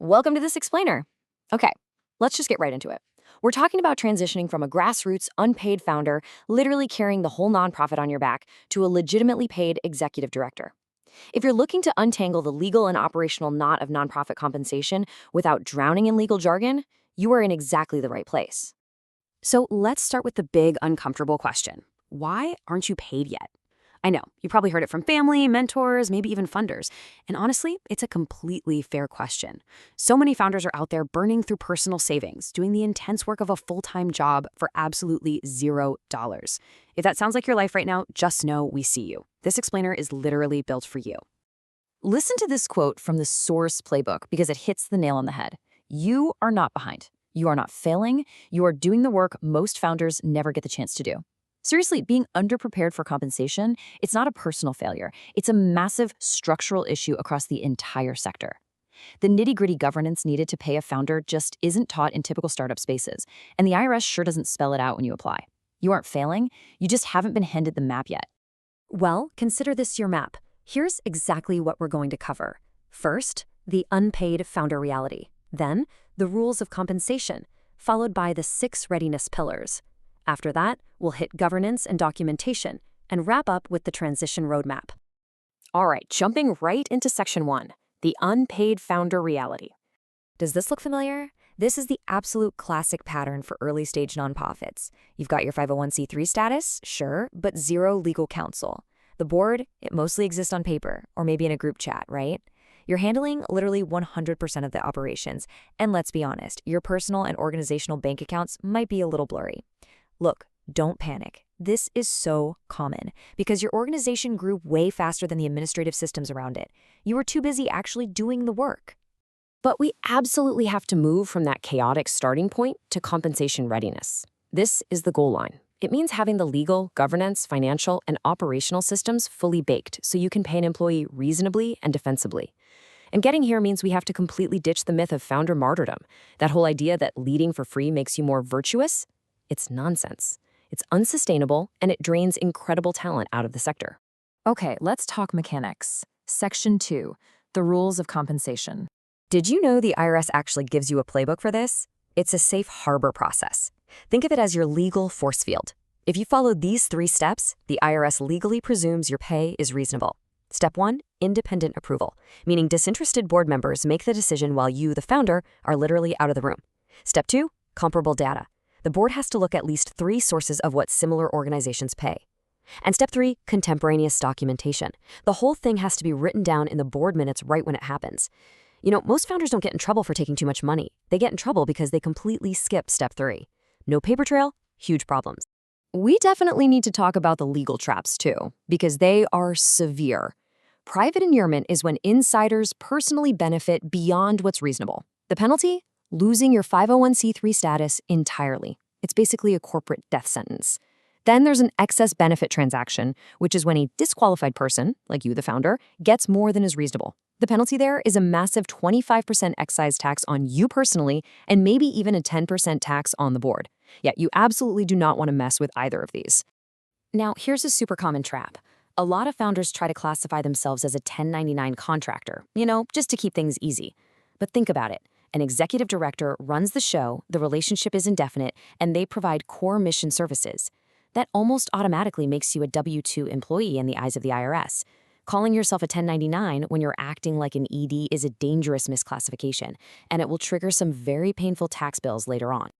Welcome to this explainer. Okay, let's just get right into it. We're talking about transitioning from a grassroots, unpaid founder, literally carrying the whole nonprofit on your back, to a legitimately paid executive director. If you're looking to untangle the legal and operational knot of nonprofit compensation without drowning in legal jargon, you are in exactly the right place. So let's start with the big, uncomfortable question. Why aren't you paid yet? I know, you probably heard it from family, mentors, maybe even funders. And honestly, it's a completely fair question. So many founders are out there burning through personal savings, doing the intense work of a full-time job for absolutely $0. If that sounds like your life right now, just know we see you. This explainer is literally built for you. Listen to this quote from the Source Playbook because it hits the nail on the head. You are not behind. You are not failing. You are doing the work most founders never get the chance to do. Seriously, being underprepared for compensation, it's not a personal failure. It's a massive structural issue across the entire sector. The nitty-gritty governance needed to pay a founder just isn't taught in typical startup spaces, and the IRS sure doesn't spell it out when you apply. You aren't failing, you just haven't been handed the map yet. Well, consider this your map. Here's exactly what we're going to cover. First, the unpaid founder reality. Then, the rules of compensation, followed by the 6 readiness pillars. After that, we'll hit governance and documentation, and wrap up with the transition roadmap. All right, jumping right into section 1, the unpaid founder reality. Does this look familiar? This is the absolute classic pattern for early-stage nonprofits. You've got your 501c3 status, sure, but 0 legal counsel. The board, it mostly exists on paper, or maybe in a group chat, right? You're handling literally 100% of the operations, and let's be honest, your personal and organizational bank accounts might be a little blurry. Look, don't panic. This is so common because your organization grew way faster than the administrative systems around it. You were too busy actually doing the work. But we absolutely have to move from that chaotic starting point to compensation readiness. This is the goal line. It means having the legal, governance, financial, and operational systems fully baked so you can pay an employee reasonably and defensibly. And getting here means we have to completely ditch the myth of founder martyrdom, that whole idea that leading for free makes you more virtuous. It's nonsense. It's unsustainable, and it drains incredible talent out of the sector. Okay, let's talk mechanics. Section 2, the rules of compensation. Did you know the IRS actually gives you a playbook for this? It's a safe harbor process. Think of it as your legal force field. If you follow these 3 steps, the IRS legally presumes your pay is reasonable. Step 1, independent approval, meaning disinterested board members make the decision while you, the founder, are literally out of the room. Step 2, comparable data. The board has to look at least 3 sources of what similar organizations pay. And step 3, contemporaneous documentation. The whole thing has to be written down in the board minutes right when it happens. You know, most founders don't get in trouble for taking too much money. They get in trouble because they completely skip step 3. No paper trail, huge problems. We definitely need to talk about the legal traps too, because they are severe. Private inurement is when insiders personally benefit beyond what's reasonable. The penalty? Losing your 501c3 status entirely. It's basically a corporate death sentence. Then there's an excess benefit transaction, which is when a disqualified person, like you, the founder, gets more than is reasonable. The penalty there is a massive 25% excise tax on you personally, and maybe even a 10% tax on the board. Yet you absolutely do not want to mess with either of these. Now, here's a super common trap. A lot of founders try to classify themselves as a 1099 contractor, just to keep things easy. But think about it. An executive director runs the show, the relationship is indefinite, and they provide core mission services. That almost automatically makes you a W-2 employee in the eyes of the IRS. Calling yourself a 1099 when you're acting like an ED is a dangerous misclassification, and it will trigger some very painful tax bills later on.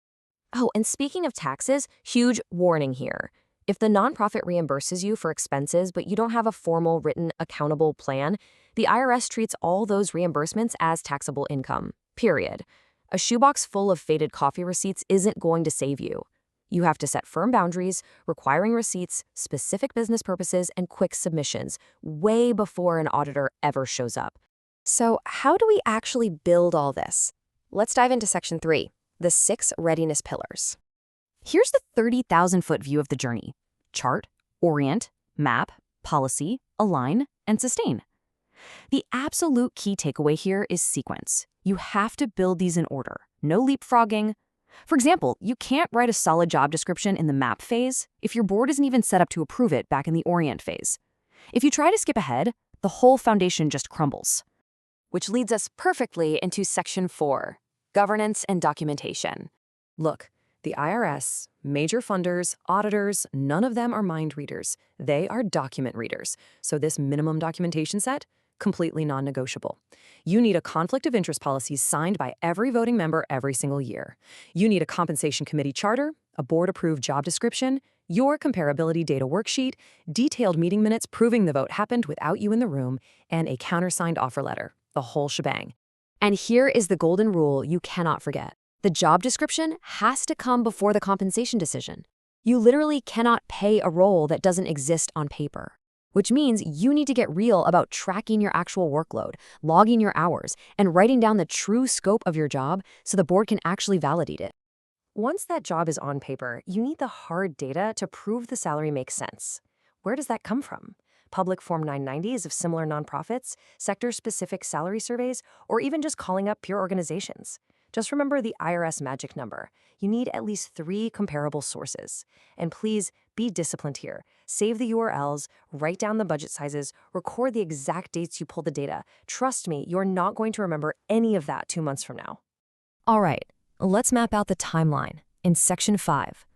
Oh, and speaking of taxes, huge warning here. If the nonprofit reimburses you for expenses but you don't have a formal written accountable plan, the IRS treats all those reimbursements as taxable income. Period. A shoebox full of faded coffee receipts isn't going to save you. You have to set firm boundaries, requiring receipts, specific business purposes, and quick submissions, way before an auditor ever shows up. So how do we actually build all this? Let's dive into section 3, the 6 readiness pillars. Here's the 30,000-foot view of the journey. Chart, orient, map, policy, align, and sustain. The absolute key takeaway here is sequence. You have to build these in order. No leapfrogging. For example, you can't write a solid job description in the map phase if your board isn't even set up to approve it back in the orient phase. If you try to skip ahead, the whole foundation just crumbles. Which leads us perfectly into Section 4, governance and documentation. Look, the IRS, major funders, auditors, none of them are mind readers. They are document readers. So this minimum documentation set, completely non-negotiable. You need a conflict of interest policy signed by every voting member every single year. You need a compensation committee charter, a board-approved job description, your comparability data worksheet, detailed meeting minutes proving the vote happened without you in the room, and a countersigned offer letter, the whole shebang. And here is the golden rule you cannot forget. The job description has to come before the compensation decision. You literally cannot pay a role that doesn't exist on paper, which means you need to get real about tracking your actual workload, logging your hours, and writing down the true scope of your job so the board can actually validate it. Once that job is on paper, you need the hard data to prove the salary makes sense. Where does that come from? Public Form 990s of similar nonprofits, sector-specific salary surveys, or even just calling up peer organizations? Just remember the IRS magic number. You need at least 3 comparable sources. And please be disciplined here. Save the URLs, write down the budget sizes, record the exact dates you pulled the data. Trust me, you're not going to remember any of that 2 months from now. All right, let's map out the timeline in Section 5,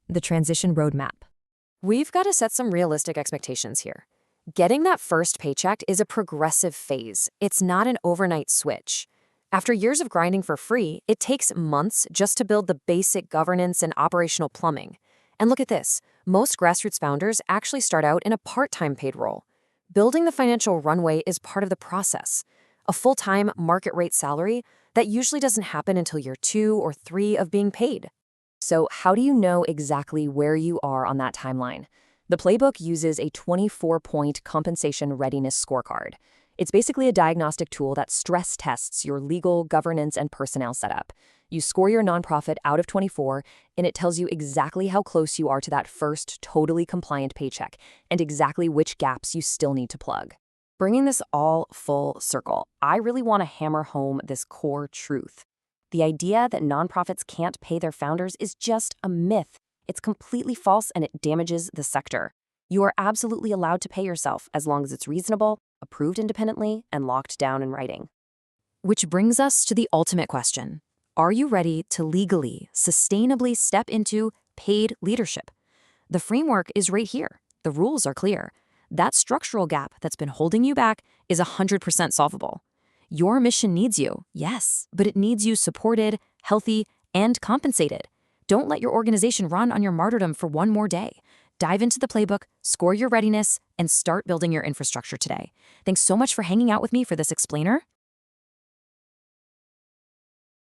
the transition roadmap. We've got to set some realistic expectations here. Getting that first paycheck is a progressive phase. It's not an overnight switch. After years of grinding for free, it takes months just to build the basic governance and operational plumbing. And look at this. Most grassroots founders actually start out in a part-time paid role. Building the financial runway is part of the process. A full-time market rate salary, that usually doesn't happen until year 2 or 3 of being paid. So how do you know exactly where you are on that timeline? The playbook uses a 24-point compensation readiness scorecard. It's basically a diagnostic tool that stress tests your legal, governance, and personnel setup. You score your nonprofit out of 24, and it tells you exactly how close you are to that first totally compliant paycheck and exactly which gaps you still need to plug. Bringing this all full circle, I really want to hammer home this core truth. The idea that nonprofits can't pay their founders is just a myth. It's completely false and it damages the sector. You are absolutely allowed to pay yourself as long as it's reasonable, approved independently, and locked down in writing. Which brings us to the ultimate question. Are you ready to legally, sustainably step into paid leadership? The framework is right here. The rules are clear. That structural gap that's been holding you back is 100% solvable. Your mission needs you, yes, but it needs you supported, healthy, and compensated. Don't let your organization run on your martyrdom for one more day. Dive into the playbook, score your readiness, and start building your infrastructure today. Thanks so much for hanging out with me for this explainer.